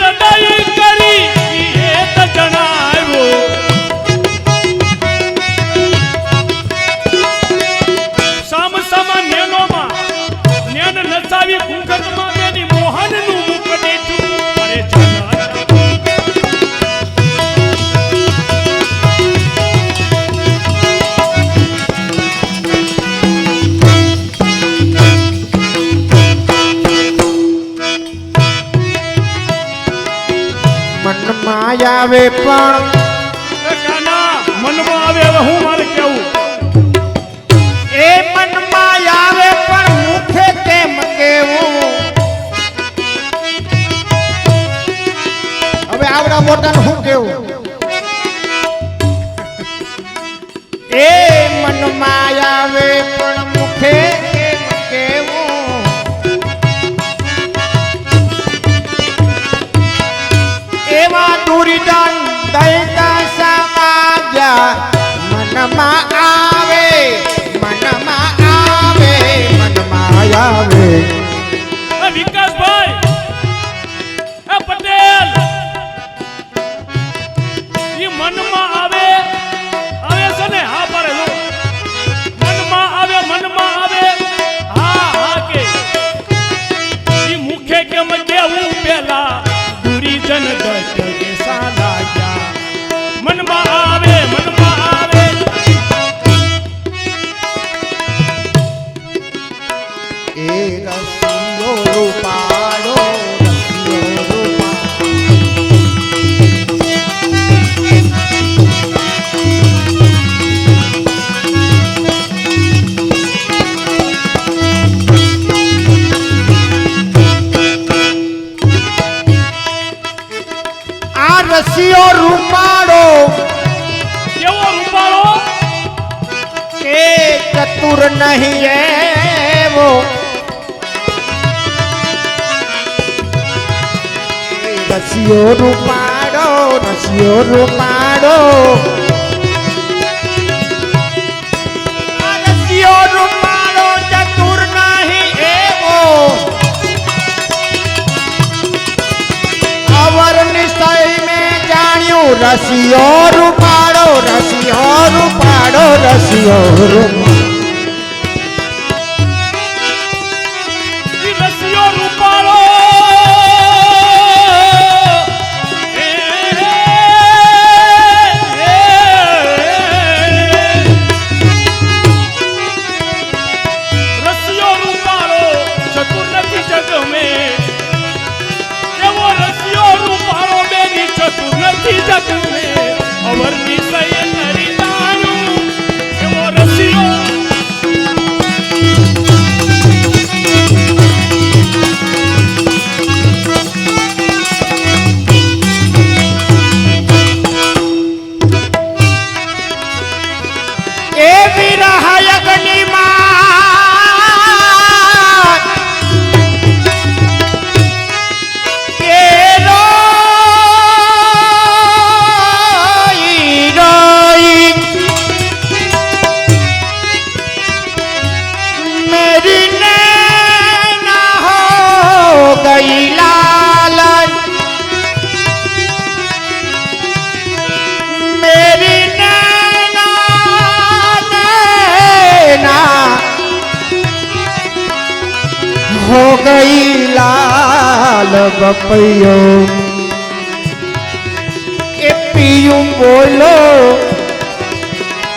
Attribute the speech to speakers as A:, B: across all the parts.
A: લડાઈ કરી એ તો જણાવ્યો સામ સામા નેનોમાં નેન નચાવી ઘૂંઘટમાં બેની મોહનનું મુખ દેખ્યું અરે
B: મનમાં આવે પણ
A: કાના મનમાં આવે હું મારે કેવું
B: એ મનમાં આવે પણ મુખે કેમ કેવું હવે આવડા મોટા શું કેવું એ મનમાં આવે પણ મુખે કેમ કેવું એવા દુર્જન દૈતા સમાજ્યા મનમાં આવે મનમાં આવે મનમાં આવે
A: વિકાસભાઈ પટેલ ઈ મનમાં આવે આવે છે ને હા પાડે લો મનમાં આવે હા હા કે ઈ મુખે કેમ કેવું પેલા દુરીજન દત્ત કે સાલા ગયા મનમાં આવે
B: એ રસિયો રૂપાળો રસિયો આ રસિયો રૂપાળો
A: કેવો રૂપાળો
B: કે ચતુર નહીં એવો રસિયો રૂપાળો રસિયો રૂપાળો રસિયો રૂપાળો ચતુર નહીં એવો અવર નિશ્ચય મેં જાણ્યું રસિયો રૂપાળો રસિયો રૂપાળો રસિયો રૂપાળો
A: રસિયો રૂપાળો રસિયો રૂપાળો ચતુર નથી જગ મેં એવો રસિયો રૂપાળો બેની ચતુર નથી જગ મેં અવર નિશ્ચય નરી દાનું એવો રસિયો
B: એ વિરહયગ્નિ માં એ રોઈ રોઈ મેરી નैना हो गई लाल मेरी हो गई लाल बपैयो ए पियूं बोलो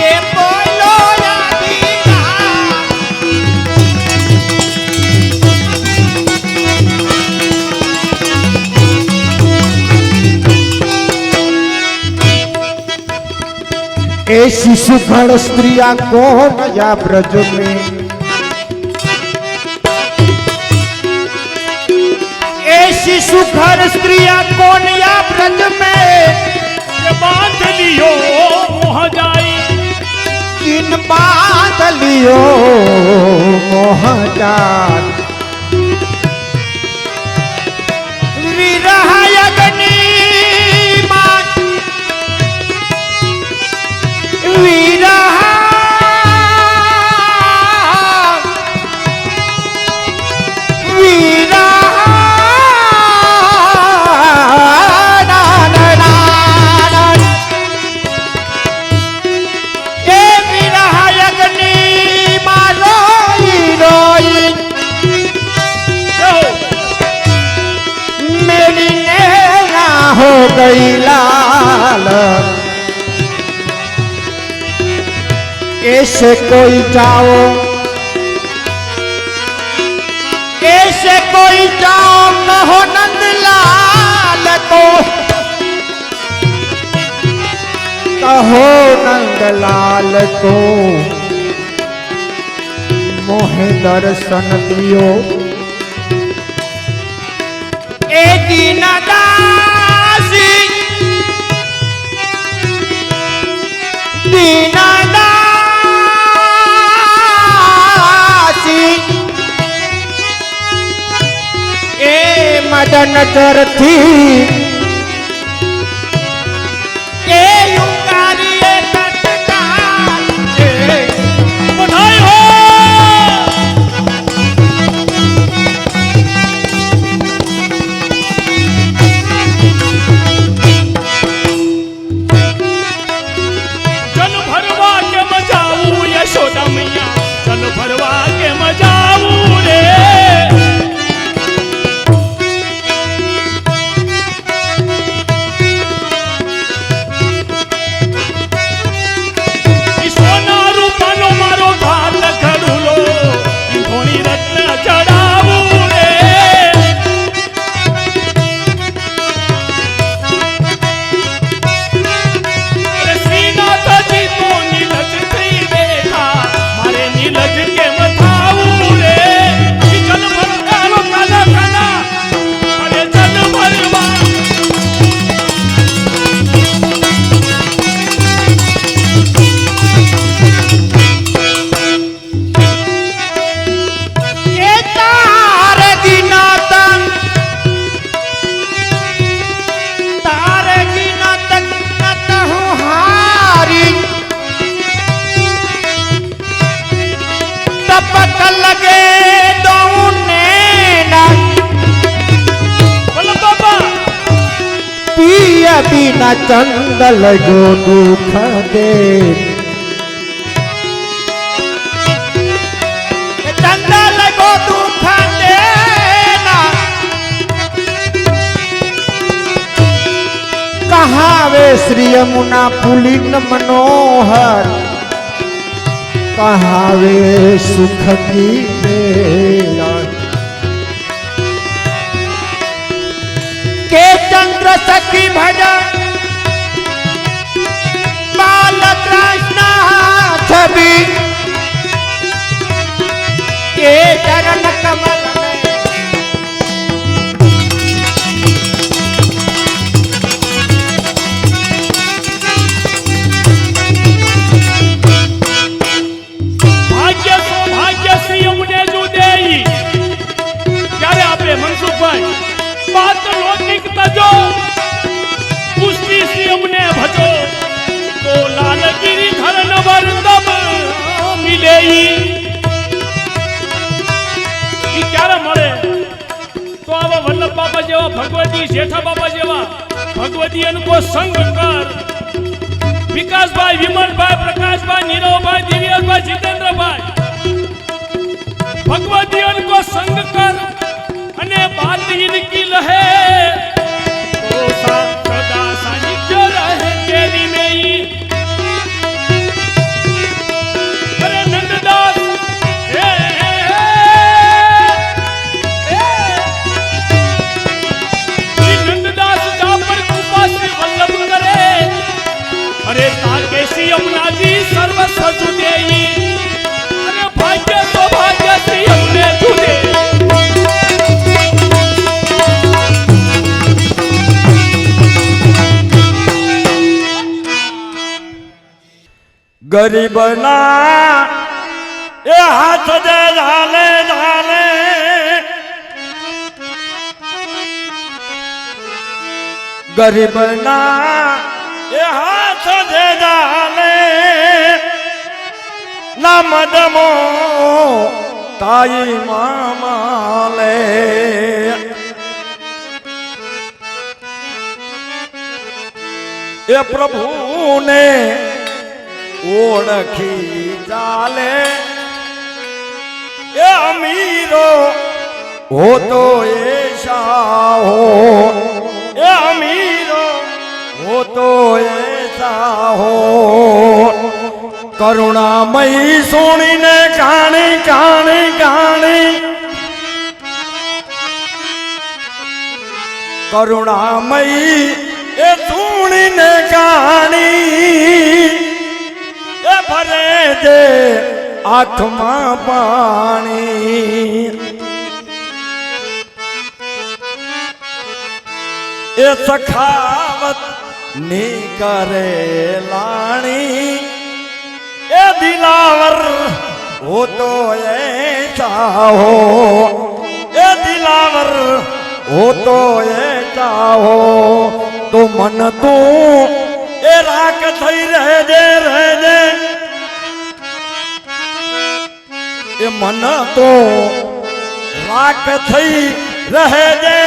B: ए बोलो ए शिशु गण स्त्रिया कौन या ब्रज में शिशु घर स्त्रिया कौन या ब्रज में
A: बांध लियो मोह जाई
B: किन बांध लियो मोह जाई विरहयग्नि मान विरह विरह रही लाल ऐसे कोई जाओ, ऐसे कोई जाओ कहो नंदलाल को, कहो नंदलाल को मोहे दर्शन दियो। ए दीनदासी दीनदासी ए मदन चरथी ए युगारी ए तत्काल
A: बधाई हो। जन भरवा के मजाऊ यशोदा मैया, जन भरवा के मजाऊ रे। सोना रूपानो मारो भात घड़ूलो, धोनी रत्न चढ़ावू रे। अरे श्रीनाथ जी तो नीलज थी बेटा, मारे नीलज के मथाऊ रे। जल भर कालो काला काला, अरे जल भरवा
B: ए तारे दीनातन तारे दीनातन नतहु हारी तपक लगे दौने ना
A: बोलो बाबा।
B: पिया बिना चंद लगो दुख दे चंद लगो दुख देना कहावे श्री यमुना पुलिन मनोहर कहावे सुख की बेला के चंद्र सखी भजन बाल कृष्ण छवि के चरण कमल में
A: ભાગ્ય સૌભાગ્ય શ્રી અમને જુદેઈ ત્યારે આપણે મનસુખભાઈ વાત લૌકિક તજો પુષ્ટિ શ્રી અમને ભજો તો લાલગીરી ધરન વર્તમ મિલેઈ ઈ ક્યારે મળે તો આવા વલ્લભ બાબા જેવા ભગવતી જેઠા બાબા જેવા ભગવતી અનુકો સંગ કર विकास भाई, विमल भाई, प्रकाश भाई, नीरव भाई, दिव्यस भाई, जितेंद्र भाई, भगवती को संग कर अने बात इनकी लहे तो सदा सानिध्य रहे तेरी में ही। अरे नंददास श्री नंददास जा पर कृपा श्री वल्लभ करे। अरे ताकेशी यमुना जी सर्वस्व जुदेई, अरे भाग्य सौभाग्य श्री यमुने जुदे।
C: गरीबना ए हाथ दे झाले झाले, गरीबना ए हाथ दे झाले, नाम दमो ताई मामाले। ए प्रभु ने ओळखी चाले, ए अमीरो हो तो ऐसा हो, ए अमीरो કરુણામયી સુણીને કાણી કાણી કાણી કરુણામયી એ સુણીને કાણી એ ભરે દે આંખમાં પાણી એ સખાવત ની કરે લાણી એ દિલાવર હો તો ऐसा हो એ દિલાવર હો તો ऐसा हो તો મન તું એ રાખ થઈ રહેજે એ મન તો રાખ થઈ રહેજે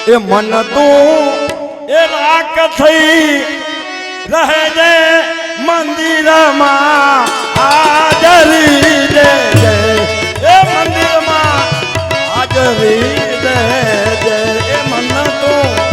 C: એ મન તું એ રાખ થઈ રહેજે મંદિરમાં હાજરી દેજે એ મંદિરમાં હાજરી દેજે એ મન તું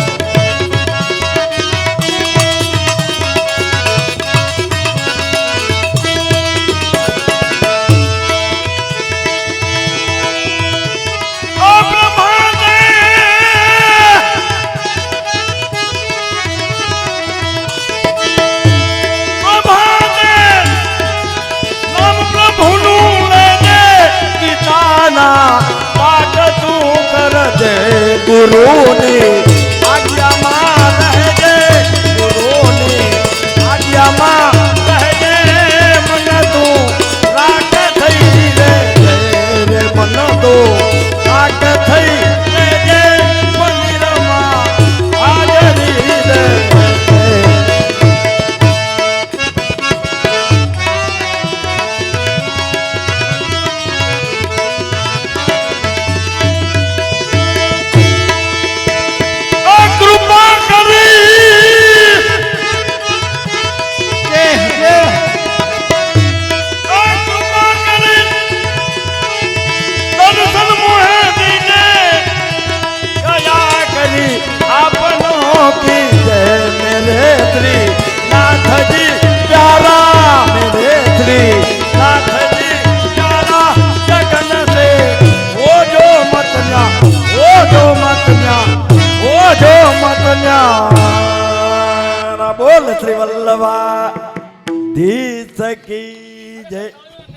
C: પાઠ તું કરજે ગુરુની આજ્ઞામાં રહેજે ગુરુની આજ્ઞામાં રહેજે મન તું રાખ થઈ રહેજે રે મન તું રાખ થઈ રહેજે મંદિરમાં હાજરી રહેજે બોલ શ્રી વલ્લભા ધી સકી જય